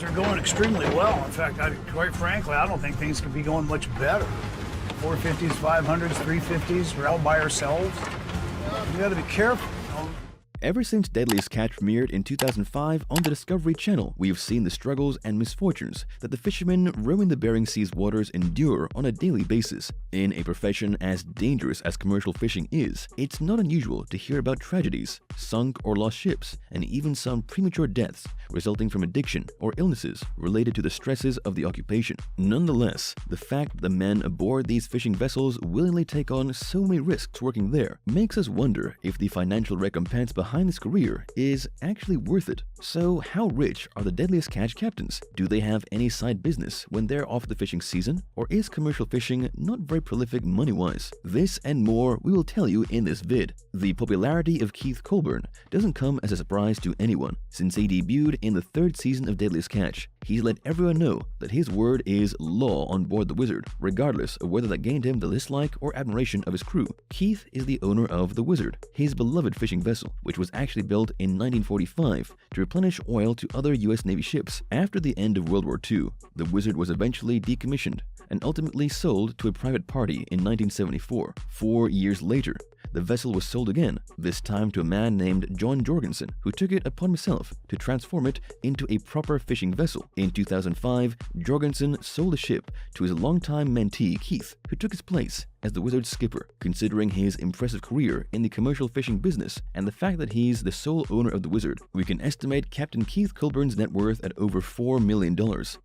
Things are going extremely well. In fact, quite frankly, I don't think things could be going much better. 450s, 500s, 350s, we're out by ourselves. You gotta be careful. Ever since Deadliest Catch premiered in 2005 on the Discovery Channel, we have seen the struggles and misfortunes that the fishermen roaming the Bering Sea's waters endure on a daily basis. In a profession as dangerous as commercial fishing is, it's not unusual to hear about tragedies, sunk or lost ships, and even some premature deaths resulting from addiction or illnesses related to the stresses of the occupation. Nonetheless, the fact that the men aboard these fishing vessels willingly take on so many risks working there makes us wonder if the financial recompense behind this career is actually worth it. So how rich are the Deadliest Catch captains? Do they have any side business when they're off the fishing season? Or is commercial fishing not very prolific money-wise? This and more we will tell you in this vid. The popularity of Keith Colburn doesn't come as a surprise to anyone. Since he debuted in the 3rd season of Deadliest Catch, he's let everyone know that his word is law on board the Wizard, regardless of whether that gained him the dislike or admiration of his crew. Keith is the owner of the Wizard, his beloved fishing vessel, which was actually built in 1945 to replenish oil to other US Navy ships. After the end of World War II, the Wizard was eventually decommissioned and ultimately sold to a private party in 1974. 4 years later, the vessel was sold again, this time to a man named John Jorgensen, who took it upon himself to transform it into a proper fishing vessel. In 2005, Jorgensen sold the ship to his longtime mentee Keith, who took his place as the Wizard's skipper. Considering his impressive career in the commercial fishing business and the fact that he's the sole owner of the Wizard, we can estimate Captain Keith Colburn's net worth at over $4 million.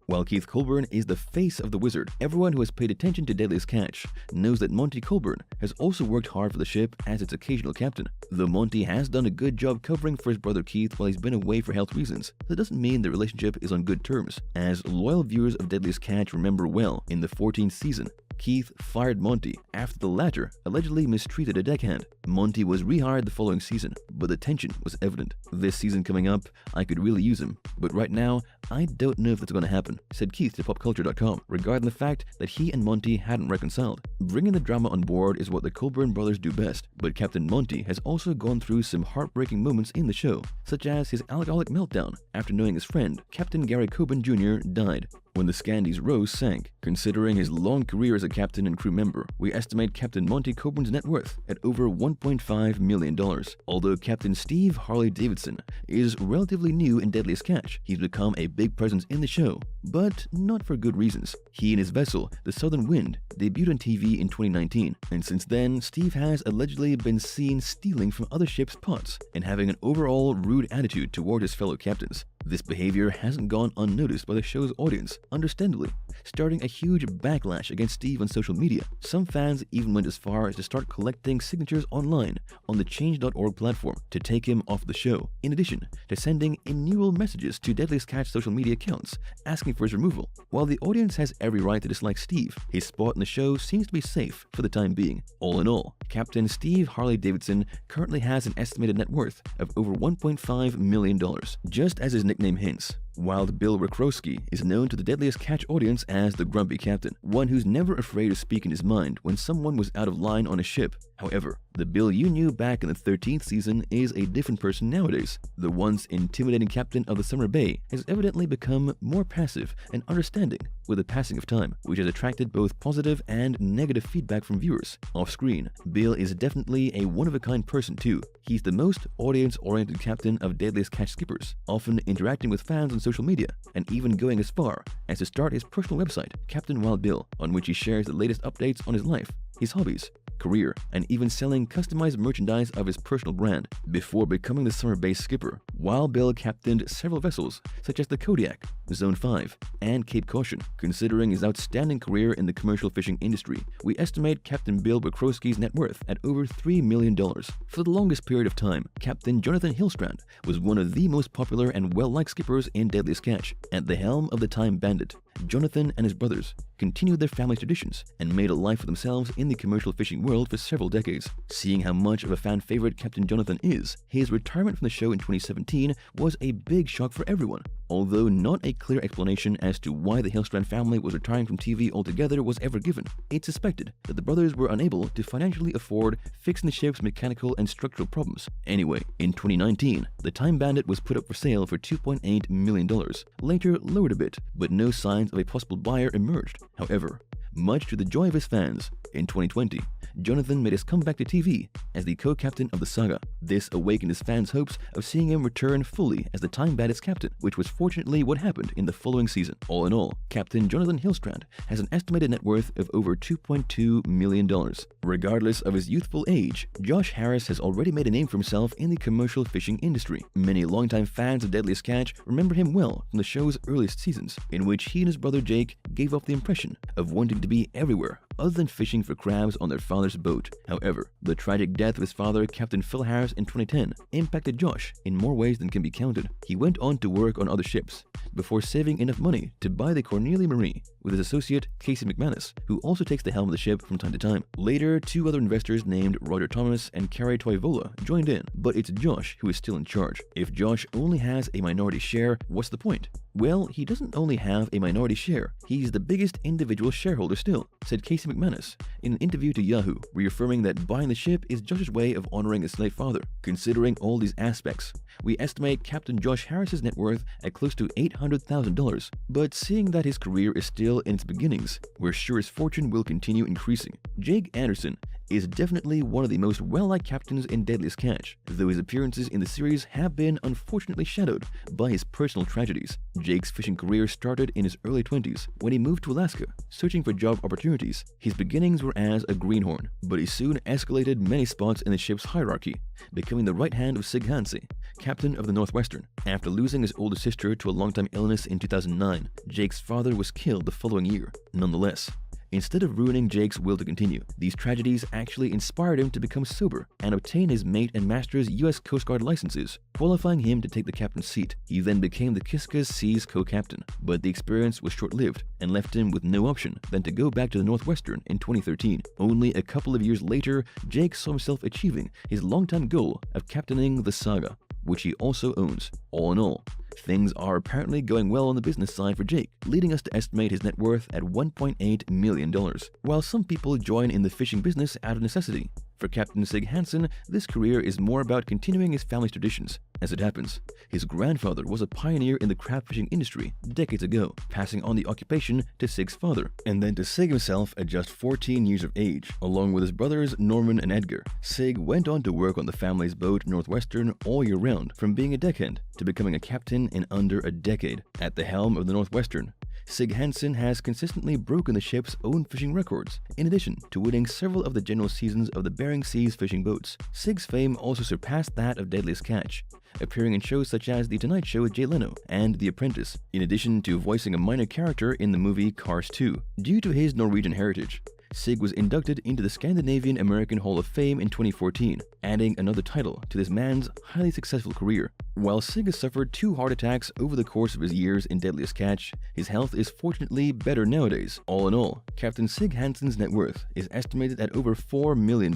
While Keith Colburn is the face of the Wizard, everyone who has paid attention to Deadliest Catch knows that Monty Colburn has also worked hard for the ship as its occasional captain. Though Monty has done a good job covering for his brother Keith while he's been away for health reasons, that doesn't mean the relationship is on good terms. As loyal viewers of Deadliest Catch remember well, in the 14th season, Keith fired Monty after the latter allegedly mistreated a deckhand. Monty was rehired the following season, but the tension was evident. This season coming up, I could really use him, but right now, I don't know if that's going to happen, said Keith to popculture.com, regarding the fact that he and Monty hadn't reconciled. Bringing the drama on board is what the Colburn brothers do best, but Captain Monty has also gone through some heartbreaking moments in the show, such as his alcoholic meltdown after knowing his friend, Captain Gary Coburn Jr., died when the Scandy's Rose sank. Considering his long career as a captain and crew member, we estimate Captain Monty Coburn's net worth at over $1.5 million. Although Captain Steve Harley Davidson is relatively new in Deadliest Catch, he's become a big presence in the show, but not for good reasons. He and his vessel, the Southern Wind, debuted on TV in 2019, and since then, Steve has allegedly been seen stealing from other ships' pots and having an overall rude attitude toward his fellow captains. This behavior hasn't gone unnoticed by the show's audience, understandably, starting a huge backlash against Steve on social media. Some fans even went as far as to start collecting signatures online on the Change.org platform to take him off the show, in addition to sending innumerable messages to Deadliest Catch social media accounts asking for his removal. While the audience has every right to dislike Steve, his spot in the show seems to be safe for the time being. All in all, Captain Steve Harley Davidson currently has an estimated net worth of over $1.5 million. Just as his nickname hints, Wild Bill Wachowski is known to the Deadliest Catch audience as the Grumpy Captain, one who's never afraid to speak in his mind when someone was out of line on a ship. However, the Bill you knew back in the 13th season is a different person nowadays. The once intimidating captain of the Summer Bay has evidently become more passive and understanding with the passing of time, which has attracted both positive and negative feedback from viewers. Off-screen, Bill is definitely a one-of-a-kind person too. He's the most audience-oriented captain of Deadliest Catch skippers, often interacting with fans on social media, and even going as far as to start his personal website, Captain Wild Bill, on which he shares the latest updates on his life, his hobbies, career, and even selling customized merchandise of his personal brand. Before becoming the Summer Bay skipper, Wild Bill captained several vessels such as the Kodiak, Zone 5, and Cape Caution. Considering his outstanding career in the commercial fishing industry, we estimate Captain Bill Wachowski's net worth at over $3 million. For the longest period of time, Captain Jonathan Hillstrand was one of the most popular and well-liked skippers in Deadliest Catch. At the helm of the Time Bandit, Jonathan and his brothers continued their family traditions and made a life for themselves in the commercial fishing world for several decades. Seeing how much of a fan favorite Captain Jonathan is, his retirement from the show in 2017 was a big shock for everyone. Although not a clear explanation as to why the Hillstrand family was retiring from TV altogether was ever given, it's suspected that the brothers were unable to financially afford fixing the ship's mechanical and structural problems. Anyway, in 2019, the Time Bandit was put up for sale for $2.8 million, later lowered a bit, but no signs of a possible buyer emerged. However, much to the joy of his fans, in 2020, Jonathan made his comeback to TV as the co-captain of the saga. This awakened his fans' hopes of seeing him return fully as the Time Bandit's captain, which was fortunately what happened in the following season. All in all, Captain Jonathan Hillstrand has an estimated net worth of over $2.2 million. Regardless of his youthful age, Josh Harris has already made a name for himself in the commercial fishing industry. Many longtime fans of Deadliest Catch remember him well from the show's earliest seasons, in which he and his brother Jake gave off the impression of wanting to be everywhere other than fishing for crabs on their father's boat. However, the tragic death of his father, Captain Phil Harris, in 2010 impacted Josh in more ways than can be counted. He went on to work on other ships before saving enough money to buy the Cornelia Marie with his associate Casey McManus, who also takes the helm of the ship from time to time. Later, two other investors named Roger Thomas and Carrie Toivola joined in, but it's Josh who is still in charge. If Josh only has a minority share, what's the point? Well, he doesn't only have a minority share, he's the biggest individual shareholder still, said Casey McManus in an interview to Yahoo, reaffirming that buying the ship is Josh's way of honoring his late father. Considering all these aspects, we estimate Captain Josh Harris's net worth at close to $800,000. But seeing that his career is still in its beginnings, we're sure his fortune will continue increasing. Jake Anderson is definitely one of the most well-liked captains in Deadliest Catch, though his appearances in the series have been unfortunately shadowed by his personal tragedies. Jake's fishing career started in his early 20s when he moved to Alaska, searching for job opportunities. His beginnings were as a greenhorn, but he soon escalated many spots in the ship's hierarchy, becoming the right hand of Sig Hansen, captain of the Northwestern. After losing his older sister to a long-time illness in 2009, Jake's father was killed the following year. Nonetheless, instead of ruining Jake's will to continue, these tragedies actually inspired him to become sober and obtain his mate and master's U.S. Coast Guard licenses, qualifying him to take the captain's seat. He then became the Kiska Sea's co-captain, but the experience was short-lived and left him with no option than to go back to the Northwestern in 2013. Only a couple of years later, Jake saw himself achieving his longtime goal of captaining the Saga, which he also owns. All in all, things are apparently going well on the business side for Jake, leading us to estimate his net worth at $1.8 million. While some people join in the fishing business out of necessity, for Captain Sig Hansen, this career is more about continuing his family's traditions. As it happens, his grandfather was a pioneer in the crab fishing industry decades ago, passing on the occupation to Sig's father, and then to Sig himself at just 14 years of age, along with his brothers Norman and Edgar. Sig went on to work on the family's boat Northwestern all year round, from being a deckhand to becoming a captain in under a decade. At the helm of the Northwestern, Sig Hansen has consistently broken the ship's own fishing records, in addition to winning several of the general seasons of the Bering Sea's fishing boats. Sig's fame also surpassed that of Deadliest Catch, appearing in shows such as The Tonight Show with Jay Leno and The Apprentice, in addition to voicing a minor character in the movie Cars 2. Due to his Norwegian heritage, Sig was inducted into the Scandinavian American Hall of Fame in 2014, adding another title to this man's highly successful career. While Sig has suffered 2 heart attacks over the course of his years in Deadliest Catch, his health is fortunately better nowadays. All in all, Captain Sig Hansen's net worth is estimated at over $4 million.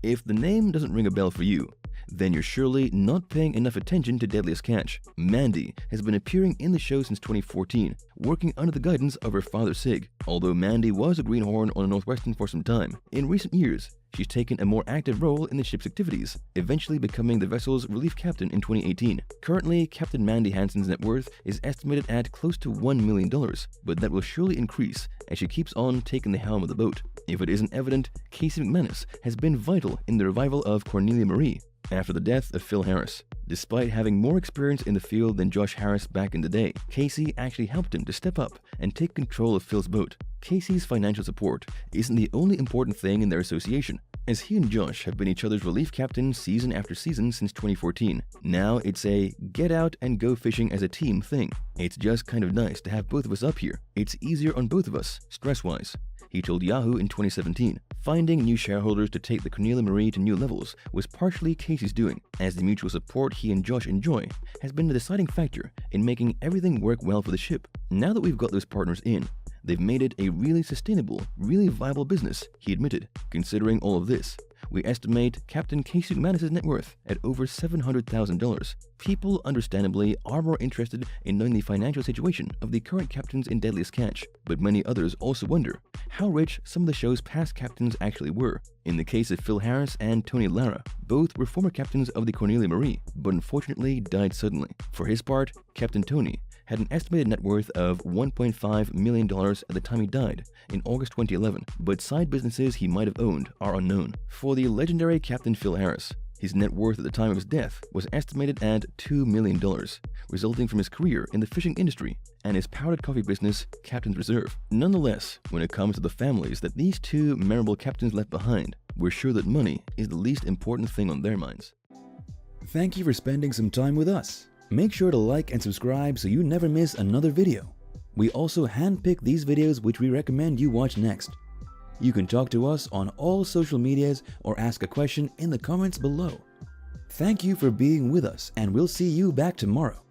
If the name doesn't ring a bell for you, then you're surely not paying enough attention to Deadliest Catch. Mandy has been appearing in the show since 2014, working under the guidance of her father Sig. Although Mandy was a greenhorn on a Northwestern for some time, in recent years, she's taken a more active role in the ship's activities, eventually becoming the vessel's relief captain in 2018. Currently, Captain Mandy Hansen's net worth is estimated at close to $1 million, but that will surely increase as she keeps on taking the helm of the boat. If it isn't evident, Casey McManus has been vital in the revival of Cornelia Marie after the death of Phil Harris. Despite having more experience in the field than Josh Harris back in the day, Casey actually helped him to step up and take control of Phil's boat. Casey's financial support isn't the only important thing in their association, as he and Josh have been each other's relief captain season after season since 2014. Now it's a get out and go fishing as a team thing. It's just kind of nice to have both of us up here. It's easier on both of us, stress-wise, he told Yahoo in 2017. Finding new shareholders to take the Cornelia Marie to new levels was partially Casey's doing, as the mutual support he and Josh enjoy has been the deciding factor in making everything work well for the ship. Now that we've got those partners in, they've made it a really sustainable, really viable business, he admitted. Considering all of this, we estimate Captain Casey McManus's net worth at over $700,000. People, understandably, are more interested in knowing the financial situation of the current captains in Deadliest Catch, but many others also wonder how rich some of the show's past captains actually were. In the case of Phil Harris and Tony Lara, both were former captains of the Cornelia Marie, but unfortunately died suddenly. For his part, Captain Tony had an estimated net worth of $1.5 million at the time he died in August 2011, but side businesses he might have owned are unknown. For the legendary Captain Phil Harris, his net worth at the time of his death was estimated at $2 million, resulting from his career in the fishing industry and his powdered coffee business, Captain's Reserve. Nonetheless, when it comes to the families that these two memorable captains left behind, we're sure that money is the least important thing on their minds. Thank you for spending some time with us. Make sure to like and subscribe so you never miss another video. We also handpick these videos which we recommend you watch next. You can talk to us on all social medias or ask a question in the comments below. Thank you for being with us, and we'll see you back tomorrow.